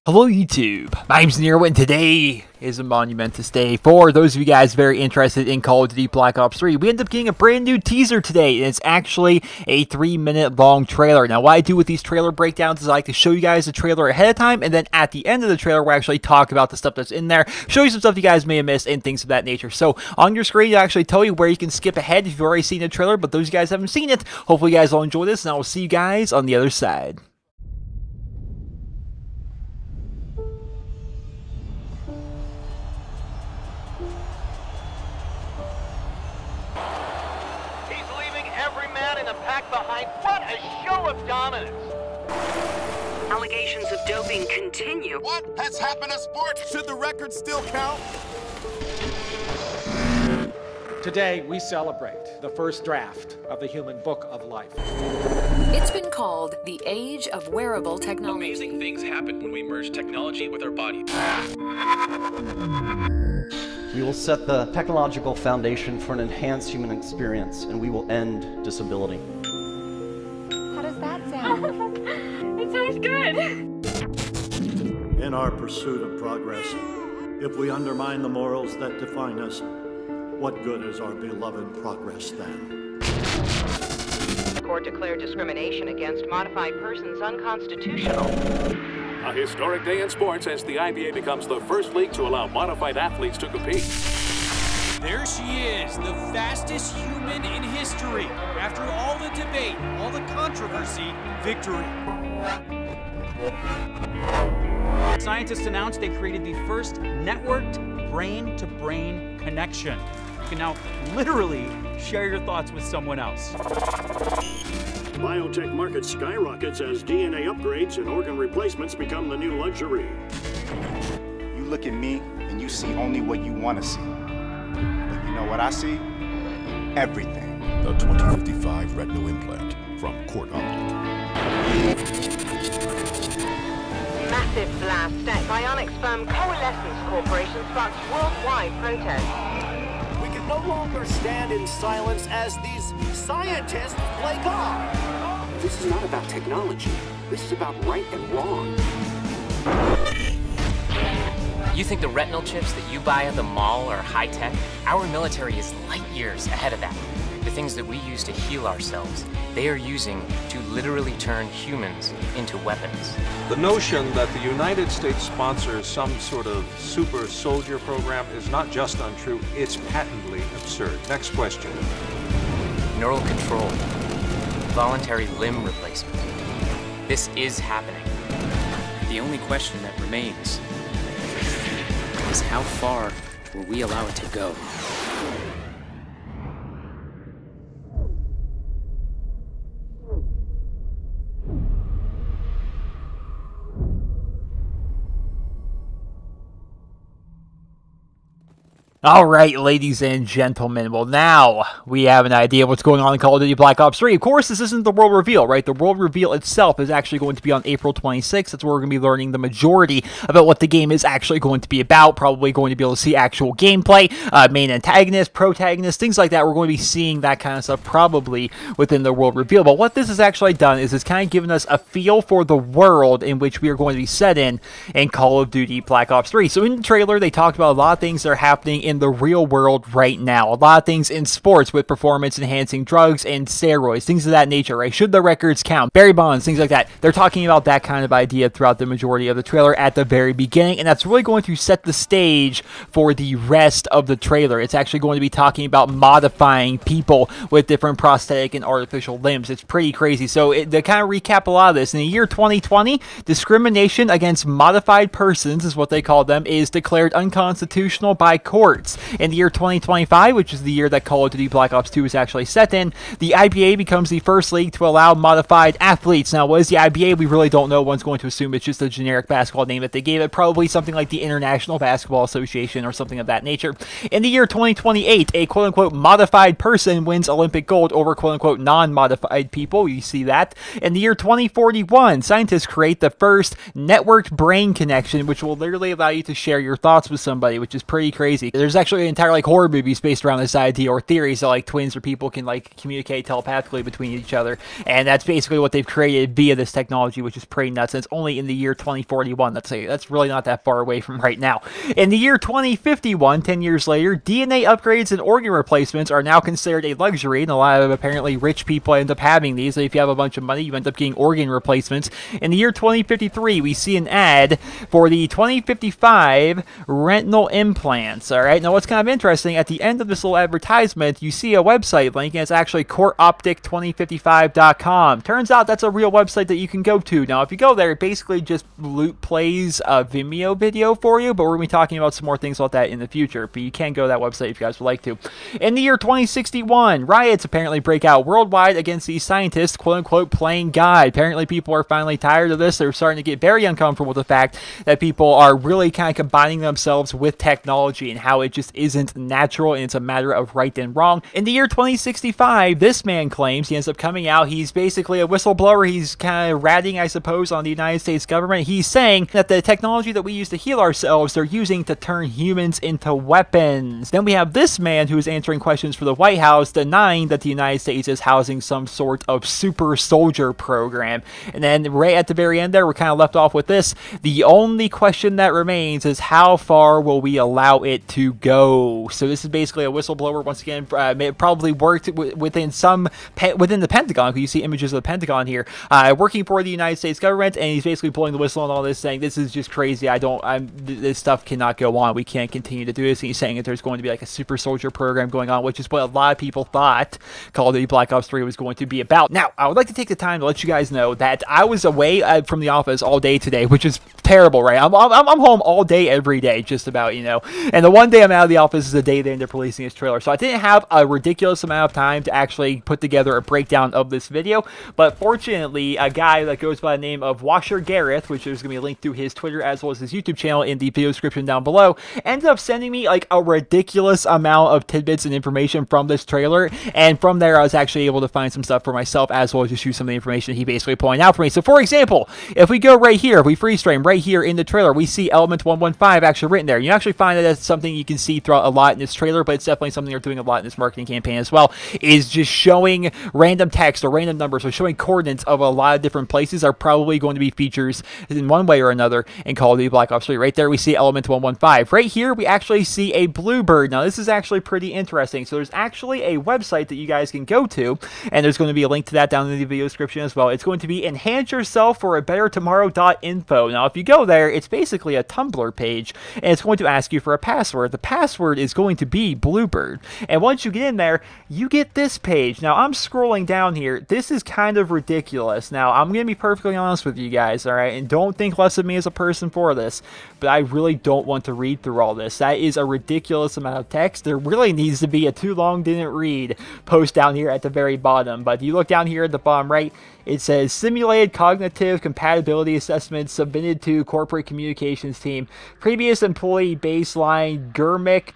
Hello YouTube, my name's Nero and today is a monumentous day for those of you guys very interested in Call of Duty Black Ops 3. We end up getting a brand new teaser today, and it's actually a 3-minute long trailer. Now what I do with these trailer breakdowns is I like to show you guys the trailer ahead of time, and then at the end of the trailer we'll actually talk about the stuff that's in there, show you some stuff you guys may have missed, and things of that nature. So on your screen it'll actually tell you where you can skip ahead if you've already seen the trailer, but those of you guys haven't seen it, hopefully you guys will enjoy this, and I will see you guys on the other side. Behind what a show of dominance! Allegations of doping continue. What has happened to sports? Should the record still count? Today we celebrate the first draft of the Human Book of Life. It's been called the age of wearable technology. Amazing things happen when we merge technology with our body. We will set the technological foundation for an enhanced human experience, and we will end disability. How does that sound? It sounds good. In our pursuit of progress, if we undermine the morals that define us, what good is our beloved progress then? The court declared discrimination against modified persons unconstitutional. A historic day in sports as the IBA becomes the first league to allow modified athletes to compete. There she is, the fastest human in history. After all the debate, all the controversy, victory. Scientists announced they created the first networked brain-to-brain connection. You can now literally share your thoughts with someone else. Biotech market skyrockets as DNA upgrades and organ replacements become the new luxury. You look at me and you see only what you want to see. But you know what I see? Everything. The 2055 retinal implant from Court Optic. Massive blast at Bionics firm Coalescence Corporation sparks worldwide protest. We can no longer stand in silence as these scientists play God. This is not about technology. This is about right and wrong. You think the retinal chips that you buy at the mall are high-tech? Our military is light years ahead of that. The things that we use to heal ourselves, they are using to literally turn humans into weapons. The notion that the United States sponsors some sort of super soldier program is not just untrue, it's patently absurd. Next question. Neural control. Voluntary limb replacement. This is happening. The only question that remains is how far will we allow it to go? Alright, ladies and gentlemen, well now we have an idea of what's going on in Call of Duty Black Ops 3. Of course, this isn't the world reveal, right? The world reveal itself is actually going to be on April 26th. That's where we're going to be learning the majority about what the game is actually going to be about. Probably going to be able to see actual gameplay, main antagonist, protagonist, things like that. We're going to be seeing that kind of stuff probably within the world reveal. But what this has actually done is it's kind of given us a feel for the world in which we are going to be set in Call of Duty Black Ops 3. So in the trailer, they talked about a lot of things that are happening in the real world right now. A lot of things in sports with performance-enhancing drugs and steroids, things of that nature, right? Should the records count? Barry Bonds, things like that. They're talking about that kind of idea throughout the majority of the trailer at the very beginning, and that's really going to set the stage for the rest of the trailer. It's actually going to be talking about modifying people with different prosthetic and artificial limbs. It's pretty crazy. So to kind of recap a lot of this, in the year 2020, discrimination against modified persons, is what they call them, is declared unconstitutional by courts. In the year 2025, which is the year that Call of Duty Black Ops 2 is actually set in, the IBA becomes the first league to allow modified athletes. Now, what is the IBA? We really don't know. One's going to assume it's just a generic basketball name that they gave it, probably something like the International Basketball Association or something of that nature. In the year 2028, a quote-unquote modified person wins Olympic gold over quote-unquote non-modified people. You see that. In the year 2041, scientists create the first networked brain connection, which will literally allow you to share your thoughts with somebody, which is pretty crazy. There's there's actually an entire like horror movies based around this idea, or theories that like twins or people can like communicate telepathically between each other, and that's basically what they've created via this technology, which is pretty nuts. And it's only in the year 2041. That's really not that far away from right now. In the year 2051, 10 years later, DNA upgrades and organ replacements are now considered a luxury, and a lot of apparently rich people end up having these. So if you have a bunch of money, you end up getting organ replacements. In the year 2053, we see an ad for the 2055 retinal implants. All right, now what's kind of interesting, at the end of this little advertisement, you see a website link, and it's actually coreoptic2055.com. Turns out that's a real website that you can go to. Now, if you go there, it basically just plays a Vimeo video for you, but we're going to be talking about some more things about that in the future. But you can go to that website if you guys would like to. In the year 2061, riots apparently break out worldwide against these scientists, quote-unquote, playing God. Apparently, people are finally tired of this. They're starting to get very uncomfortable with the fact that people are really kind of combining themselves with technology and how it just isn't natural and it's a matter of right and wrong. In the year 2065, this man claims, he ends up coming out, he's basically a whistleblower. He's kind of ratting, I suppose, on the United States government. He's saying that the technology that we use to heal ourselves, they're using to turn humans into weapons. Then we have this man who is answering questions for the White House, denying that the United States is housing some sort of super soldier program. And then right at the very end there, we're kind of left off with this. The only question that remains is how far will we allow it to go? So this is basically a whistleblower, once again, probably worked within the Pentagon, because you see images of the Pentagon here, working for the United States government, and he's basically blowing the whistle on all this, saying this is just crazy. This stuff cannot go on. We can't continue to do this. And he's saying that there's going to be like a super soldier program going on, which is what a lot of people thought Call of Duty Black Ops 3 was going to be about. Now, I would like to take the time to let you guys know that I was away from the office all day today, which is terrible, right? I'm home all day, every day, just about, you know. And the one day I'm out of the office is the day they end up releasing this trailer. So I didn't have a ridiculous amount of time to actually put together a breakdown of this video. But fortunately, a guy that goes by the name of Washer Gareth, which there's going to be a link to his Twitter as well as his YouTube channel in the video description down below, ended up sending me like a ridiculous amount of tidbits and information from this trailer. And from there, I was actually able to find some stuff for myself as well as just use some of the information he basically pointed out for me. So for example, if we go right here, if we freeze frame right here in the trailer, we see element 115 actually written there. You actually find that that's something you can see throughout a lot in this trailer, but it's definitely something they're doing a lot in this marketing campaign as well, is just showing random text or random numbers, or showing coordinates of a lot of different places are probably going to be features in one way or another in Call of Duty Black Ops 3. Right there, we see element 115. Right here, we actually see a bluebird. Now, this is actually pretty interesting. So there's actually a website that you guys can go to, and there's going to be a link to that down in the video description as well. It's going to be enhanceyourselfforabettertomorrow.info. Now, if you go there, it's basically a Tumblr page, and it's going to ask you for a password. The password is going to be bluebird. And once you get in there, you get this page. Now, I'm scrolling down here. This is kind of ridiculous. Now, I'm going to be perfectly honest with you guys, all right? And don't think less of me as a person for this, but I really don't want to read through all this. That is a ridiculous amount of text. There really needs to be a too long didn't read post down here at the very bottom. But you look down here at the bottom right, it says simulated cognitive compatibility assessment submitted to corporate communications team. Previous employee baseline Gurmic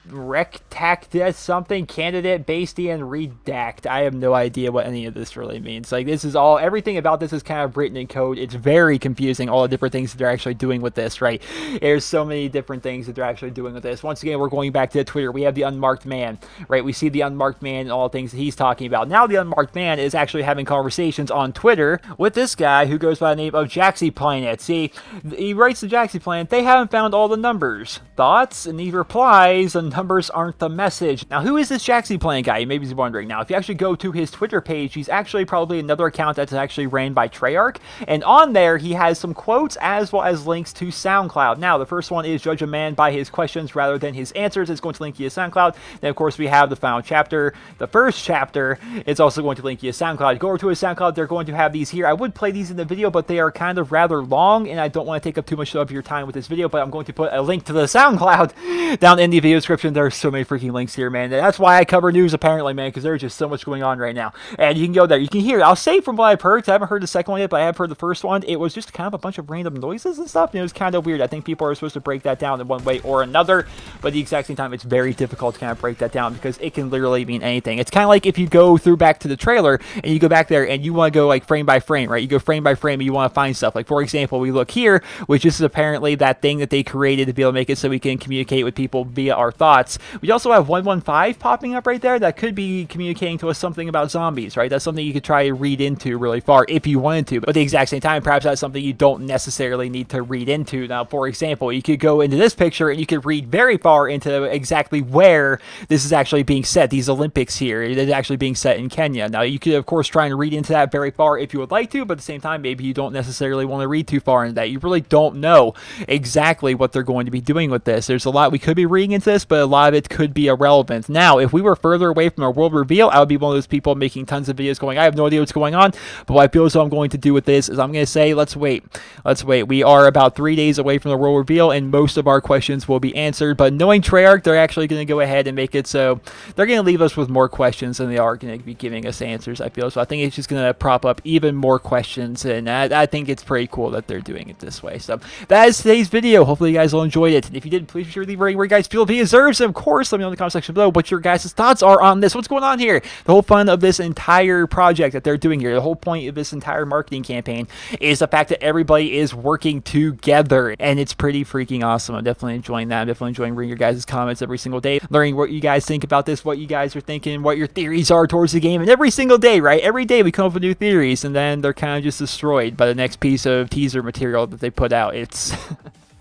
rectact something candidate bastian redact. I have no idea what any of this really means. Like, this is all, everything about this is kind of written in code. It's very confusing, all the different things that they're actually doing with this, right? There's so many different things that they're actually doing with this. Once again, we're going back to Twitter. We have the unmarked man, right? We see the unmarked man and all the things that he's talking about. Now the unmarked man is actually having conversations on Twitter with this guy who goes by the name of Jaxi Planet. See, he writes to Jaxi Planet, they haven't found all the numbers. Thoughts? And he replies, the numbers aren't the message. Now, who is this Jaxi Planet guy? You may be wondering. Now, if you actually go to his Twitter page, he's actually probably another account that's actually ran by Treyarch, and on there, he has some quotes as well as links to SoundCloud. Now, the first one is judge a man by his questions rather than his answers. It's going to link you to SoundCloud. Then, of course, we have the final chapter. The first chapter is also going to link you to SoundCloud. Go over to his SoundCloud. They're going to have these here. I would play these in the video, but they are kind of rather long, and I don't want to take up too much of your time with this video, but I'm going to put a link to the SoundCloud down in the video description. There's so many freaking links here, man. That's why I cover news, apparently, man, because there's just so much going on right now. And you can go there. You can hear, I'll say from what I've heard, because I haven't heard the second one yet, but I have heard the first one. It was just kind of a bunch of random noises and stuff, and it was kind of weird. I think people are supposed to break that down in one way or another, but at the exact same time, it's very difficult to kind of break that down because it can literally mean anything. It's kind of like if you go through back to the trailer and you go back there and you want to go like frame by frame, right? You go frame by frame and you want to find stuff. Like, for example, we look here, which is apparently that thing that they created to be able to make it so we can communicate with people via our thoughts. thoughts. We also have 115 popping up right there. That could be communicating to us something about zombies, right? That's something you could try to read into really far if you wanted to. But at the exact same time, perhaps that's something you don't necessarily need to read into. Now, for example, you could go into this picture and you could read very far into exactly where this is actually being set. These Olympics here, it is actually being set in Kenya. Now, you could, of course, try and read into that very far if you would like to, but at the same time, maybe you don't necessarily want to read too far into that. You really don't know exactly what they're going to be doing with this. There's a lot we could be reading into this, but a lot of it could be irrelevant. Now, if we were further away from our world reveal, I would be one of those people making tons of videos going, I have no idea what's going on, but what I feel as though I'm going to do with this is I'm going to say, let's wait. Let's wait. We are about 3 days away from the world reveal, and most of our questions will be answered, but knowing Treyarch, they're actually going to go ahead and make it so they're going to leave us with more questions than they are going to be giving us answers, I feel. So I think it's just going to prop up even more questions, and I think it's pretty cool that they're doing it this way. So that is today's video. Hopefully you guys all enjoyed it. And if you did, please be sure to leave a rating where you guys feel it deserves. And of course, let me know in the comment section below what your guys' thoughts are on this. What's going on here? The whole fun of this entire project that they're doing here, the whole point of this entire marketing campaign is the fact that everybody is working together, and it's pretty freaking awesome. I'm definitely enjoying that. I'm definitely enjoying reading your guys' comments every single day, learning what you guys think about this, what you guys are thinking, what your theories are towards the game, and every single day, right? Every day we come up with new theories, and then they're kind of just destroyed by the next piece of teaser material that they put out. It's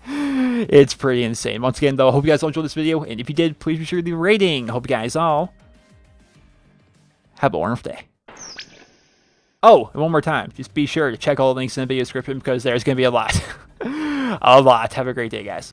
it's pretty insane. Once again, though, I hope you guys all enjoyed this video, and if you did, please be sure to leave a rating. I hope you guys all have a wonderful day. Oh, and one more time, just be sure to check all the links in the video description because there's going to be a lot. A lot. Have a great day, guys.